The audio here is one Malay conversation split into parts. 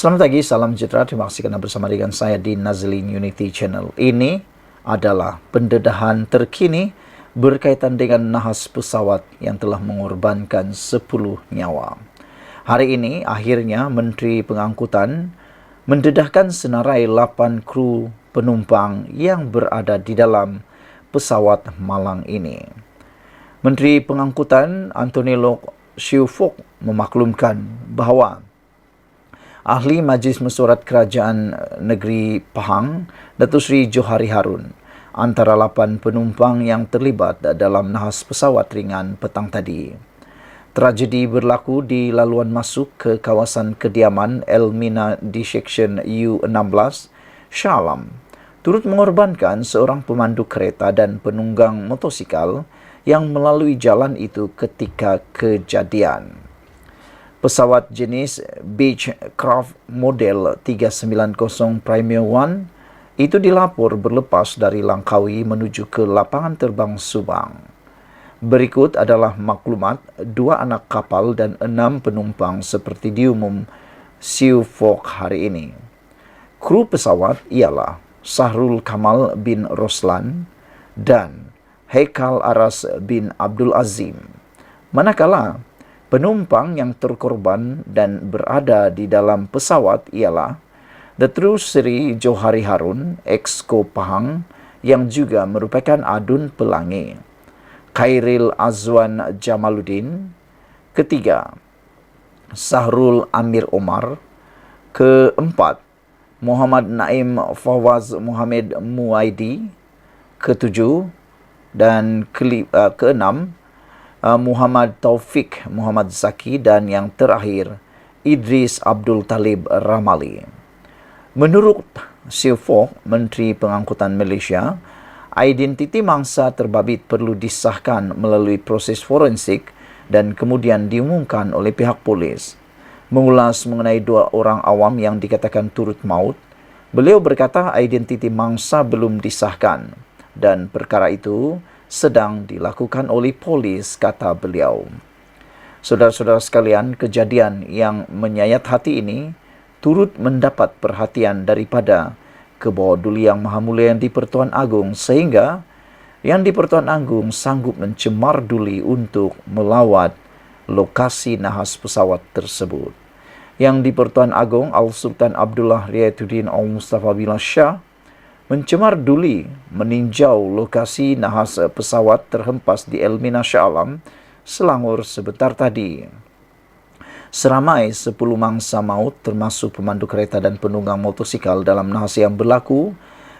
Selamat pagi, salam sejahtera. Terima kasih kerana bersama dengan saya di Nazlin Unity Channel. Ini adalah pendedahan terkini berkaitan dengan nahas pesawat yang telah mengorbankan 10 nyawa. Hari ini, akhirnya Menteri Pengangkutan mendedahkan senarai 8 kru penumpang yang berada di dalam pesawat malang ini. Menteri Pengangkutan Anthony Loke Siu Fook memaklumkan bahawa Ahli Majlis Mesyuarat Kerajaan Negeri Pahang, Datuk Seri Johari Harun, antara 8 penumpang yang terlibat dalam nahas pesawat ringan petang tadi. Tragedi berlaku di laluan masuk ke kawasan kediaman Elmina di Seksyen U16, Shah Alam, turut mengorbankan seorang pemandu kereta dan penunggang motosikal yang melalui jalan itu ketika kejadian. Pesawat jenis Beechcraft model 390 Premier One itu dilapor berlepas dari Langkawi menuju ke lapangan terbang Subang. Berikut adalah maklumat 2 anak kapal dan 6 penumpang seperti diumum Siu Fook hari ini. Kru pesawat ialah Sahrul Kamal bin Roslan dan Haikal Aras bin Abdul Azim. Manakala penumpang yang terkorban dan berada di dalam pesawat ialah Datuk Seri Johari Harun, Exco Pahang, yang juga merupakan Adun Pelangi, Khairil Azwan Jamaluddin, ketiga, Sahrul Amir Omar, keempat, Muhammad Naim Fawaz Muhammad Muaidi, ketujuh, dan keenam, Muhammad Taufik Muhammad Zaki, dan yang terakhir Idris Abdul Talib Ramali. Menurut Siu Fook, Menteri Pengangkutan Malaysia, identiti mangsa terbabit perlu disahkan melalui proses forensik dan kemudian diumumkan oleh pihak polis. Mengulas mengenai 2 orang awam yang dikatakan turut maut, beliau berkata identiti mangsa belum disahkan dan perkara itu sedang dilakukan oleh polis, kata beliau. Saudara-saudara sekalian, kejadian yang menyayat hati ini turut mendapat perhatian daripada Kebawah Duli Yang Maha Mulia Yang di-Pertuan Agong, sehingga Yang di-Pertuan Agong sanggup mencemar duli untuk melawat lokasi nahas pesawat tersebut. Yang di-Pertuan Agong Al-Sultan Abdullah Riayatuddin Al-Mustafa Billah Shah mencemar duli meninjau lokasi nahas pesawat terhempas di Elmina Shah Alam, Selangor sebentar tadi. Seramai 10 mangsa maut termasuk pemandu kereta dan penunggang motosikal dalam nahas yang berlaku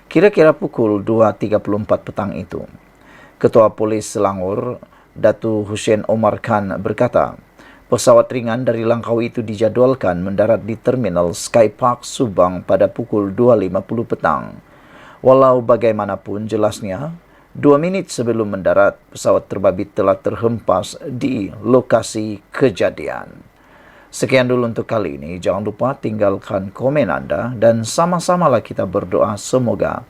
kira-kira pukul 2.34 petang itu. Ketua Polis Selangor, Datu Hussein Omar Khan berkata, pesawat ringan dari Langkawi itu dijadualkan mendarat di Terminal Sky Park Subang pada pukul 2.50 petang. Walau bagaimanapun jelasnya, 2 minit sebelum mendarat, pesawat terbabit telah terhempas di lokasi kejadian. Sekian dulu untuk kali ini. Jangan lupa tinggalkan komen anda dan sama-samalah kita berdoa semoga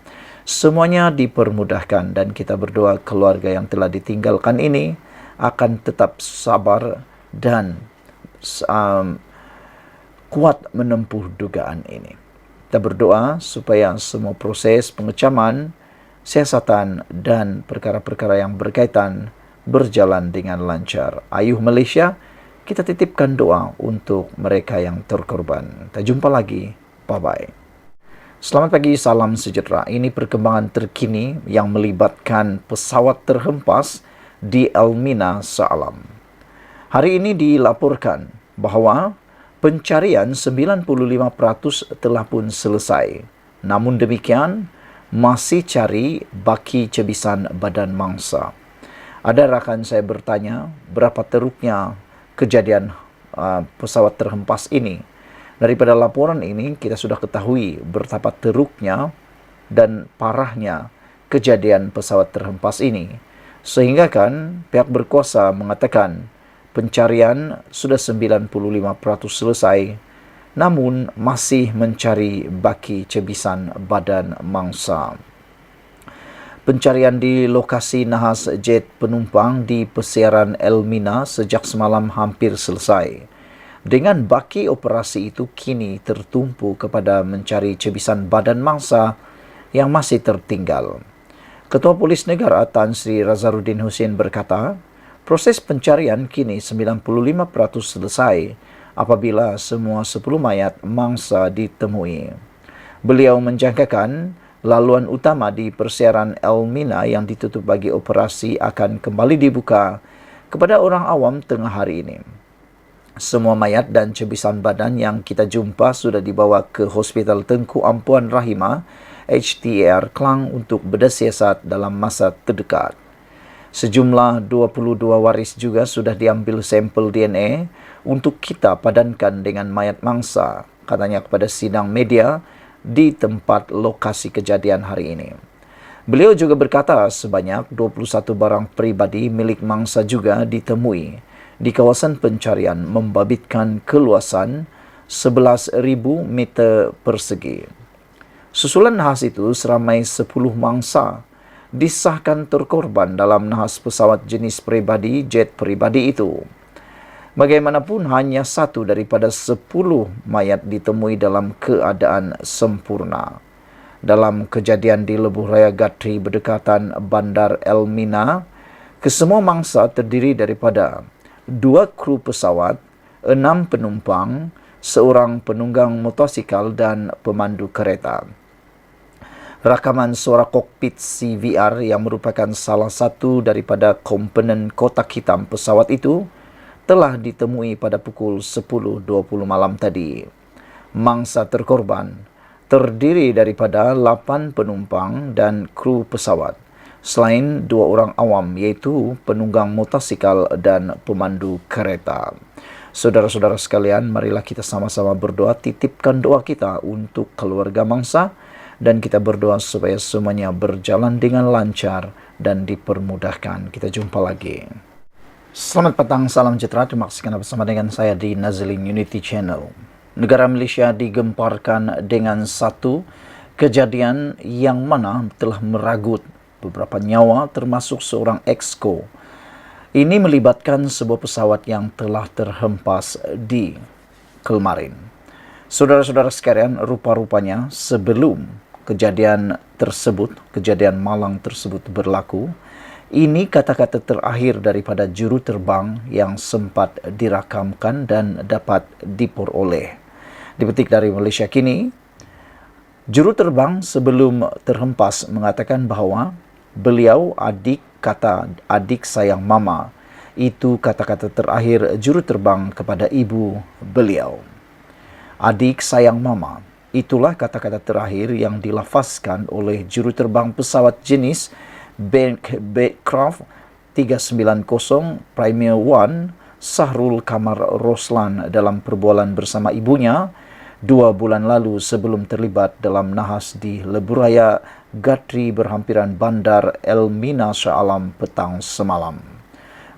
semuanya dipermudahkan dan kita berdoa keluarga yang telah ditinggalkan ini akan tetap sabar dan kuat menempuh dugaan ini. Kita berdoa supaya semua proses pengecaman, siasatan dan perkara-perkara yang berkaitan berjalan dengan lancar. Ayuh Malaysia, kita titipkan doa untuk mereka yang terkorban. Kita jumpa lagi. Bye-bye. Selamat pagi, salam sejahtera. Ini perkembangan terkini yang melibatkan pesawat terhempas di Elmina Shah Alam. Hari ini dilaporkan bahawa pencarian 95% telah pun selesai. Namun demikian, masih cari baki cebisan badan mangsa. Ada rakan saya bertanya, berapa teruknya kejadian pesawat terhempas ini. Daripada laporan ini, kita sudah ketahui betapa teruknya dan parahnya kejadian pesawat terhempas ini. Sehingga kan pihak berkuasa mengatakan pencarian sudah 95% selesai, namun masih mencari baki cebisan badan mangsa. Pencarian di lokasi nahas jet penumpang di persiaran Elmina sejak semalam hampir selesai. Dengan baki operasi itu kini tertumpu kepada mencari cebisan badan mangsa yang masih tertinggal. Ketua Polis Negara Tan Sri Razarudin Husin berkata, proses pencarian kini 95% selesai apabila semua 10 mayat mangsa ditemui. Beliau menjangkakan laluan utama di persiaran Elmina yang ditutup bagi operasi akan kembali dibuka kepada orang awam tengah hari ini. Semua mayat dan cebisan badan yang kita jumpa sudah dibawa ke Hospital Tengku Ampuan Rahimah HTAR Klang untuk bersiasat dalam masa terdekat. Sejumlah 22 waris juga sudah diambil sampel DNA untuk kita padankan dengan mayat mangsa, katanya kepada sidang media di tempat lokasi kejadian hari ini. Beliau juga berkata sebanyak 21 barang pribadi milik mangsa juga ditemui di kawasan pencarian membabitkan keluasan 11,000 meter persegi. Susulan nahas itu seramai 10 mangsa disahkan terkorban dalam nahas pesawat jenis pribadi jet pribadi itu. Bagaimanapun hanya 1 daripada 10 mayat ditemui dalam keadaan sempurna. Dalam kejadian di Lebuh Raya Gatri berdekatan Bandar Elmina, kesemua mangsa terdiri daripada 2 kru pesawat, 6 penumpang, 1 penunggang motosikal dan pemandu kereta. Rakaman suara kokpit CVR yang merupakan salah satu daripada komponen kotak hitam pesawat itu telah ditemui pada pukul 10.20 malam tadi. Mangsa terkorban terdiri daripada 8 penumpang dan kru pesawat, selain 2 orang awam iaitu penunggang motosikal dan pemandu kereta. Saudara-saudara sekalian, marilah kita sama-sama berdoa, titipkan doa kita untuk keluarga mangsa dan kita berdoa supaya semuanya berjalan dengan lancar dan dipermudahkan. Kita jumpa lagi. Selamat petang, salam sejahtera. Terima kasih kerana bersama dengan saya di Nazlin Unity Channel. Negara Malaysia digemparkan dengan satu kejadian yang mana telah meragut beberapa nyawa termasuk seorang exco. Ini melibatkan sebuah pesawat yang telah terhempas di Kelmarin. Saudara-saudara sekalian, rupa-rupanya sebelum kejadian malang tersebut berlaku, ini kata-kata terakhir daripada juru terbang yang sempat dirakamkan dan dapat diperoleh. Dipetik dari Malaysia Kini, juru terbang sebelum terhempas mengatakan bahawa beliau adik sayang mama. Itu kata-kata terakhir juru terbang kepada ibu beliau. Adik sayang mama. Itulah kata-kata terakhir yang dilafazkan oleh juru terbang pesawat jenis Bancroft 390 Premier One Sahrul Kamar Roslan dalam perbualan bersama ibunya 2 bulan lalu sebelum terlibat dalam nahas di Lebuh Raya Gatri berhampiran Bandar Elmina Shah Alam petang semalam.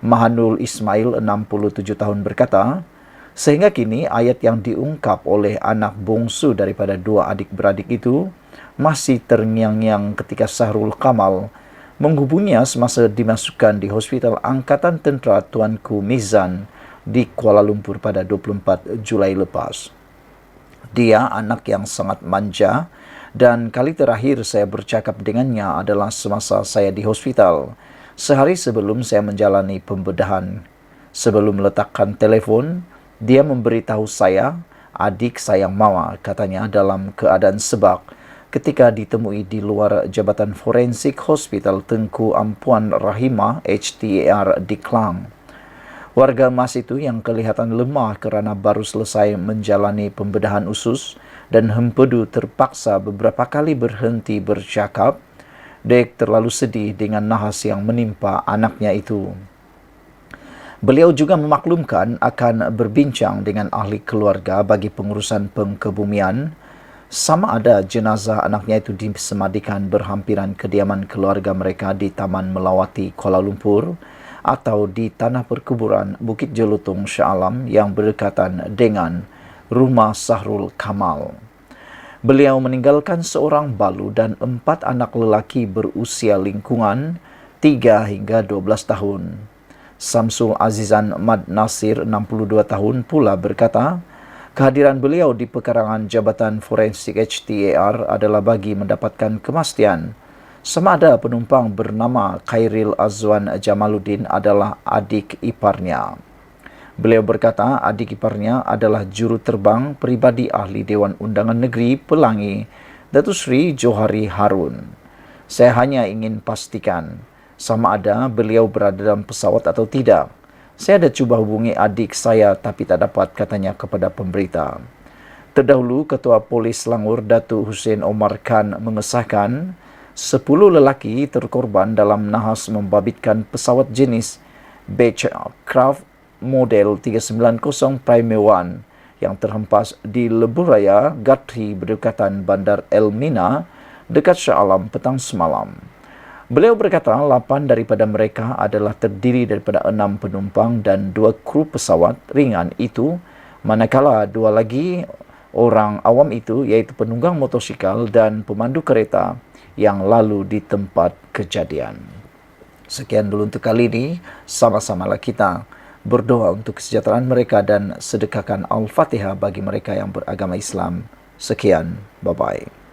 Mahanul Ismail 67 tahun berkata, sehingga kini ayat yang diungkap oleh anak bongsu daripada 2 adik-beradik itu masih terngiang-ngiang ketika Sahrul Kamal menghubunginya semasa dimasukkan di Hospital Angkatan Tentera Tuanku Mizan di Kuala Lumpur pada 24 Julai lepas. Dia anak yang sangat manja dan kali terakhir saya bercakap dengannya adalah semasa saya di hospital, sehari sebelum saya menjalani pembedahan. Sebelum meletakkan telefon, dia memberitahu saya, adik sayang mama, katanya dalam keadaan sebak ketika ditemui di luar Jabatan Forensik Hospital Tengku Ampuan Rahimah HTAR di Klang. Warga emas itu yang kelihatan lemah kerana baru selesai menjalani pembedahan usus dan hempedu terpaksa beberapa kali berhenti bercakap. Dek terlalu sedih dengan nahas yang menimpa anaknya itu. Beliau juga memaklumkan akan berbincang dengan ahli keluarga bagi pengurusan pengkebumian sama ada jenazah anaknya itu disemadikan berhampiran kediaman keluarga mereka di Taman Melawati, Kuala Lumpur atau di tanah perkuburan Bukit Jelutong Shah Alam yang berdekatan dengan rumah Sahrul Kamal. Beliau meninggalkan seorang balu dan 4 anak lelaki berusia lingkungan 3 hingga 12 tahun. Samsul Azizan Mad Nasir, 62 tahun pula berkata, kehadiran beliau di pekarangan Jabatan Forensik HTAR adalah bagi mendapatkan kemastian sama ada penumpang bernama Khairil Azwan Jamaluddin adalah adik iparnya. Beliau berkata adik iparnya adalah juru terbang peribadi ahli Dewan Undangan Negeri Pelangi, Datuk Seri Johari Harun. Saya hanya ingin pastikan sama ada beliau berada dalam pesawat atau tidak. Saya ada cuba hubungi adik saya tapi tak dapat, katanya kepada pemberita. Terdahulu, Ketua Polis Selangor Datuk Hussein Omar Khan mengesahkan 10 lelaki terkorban dalam nahas membabitkan pesawat jenis Beechcraft model 390 Prime 1 yang terhempas di Leburaya, Gathri berdekatan Bandar El Mina dekat Shah Alam petang semalam. Beliau berkata 8 daripada mereka adalah terdiri daripada 6 penumpang dan 2 kru pesawat ringan itu, manakala 2 lagi orang awam itu iaitu penunggang motosikal dan pemandu kereta yang lalu di tempat kejadian. Sekian dulu untuk kali ini, sama-samalah kita berdoa untuk kesejahteraan mereka dan sedekahkan Al-Fatihah bagi mereka yang beragama Islam. Sekian, bye-bye.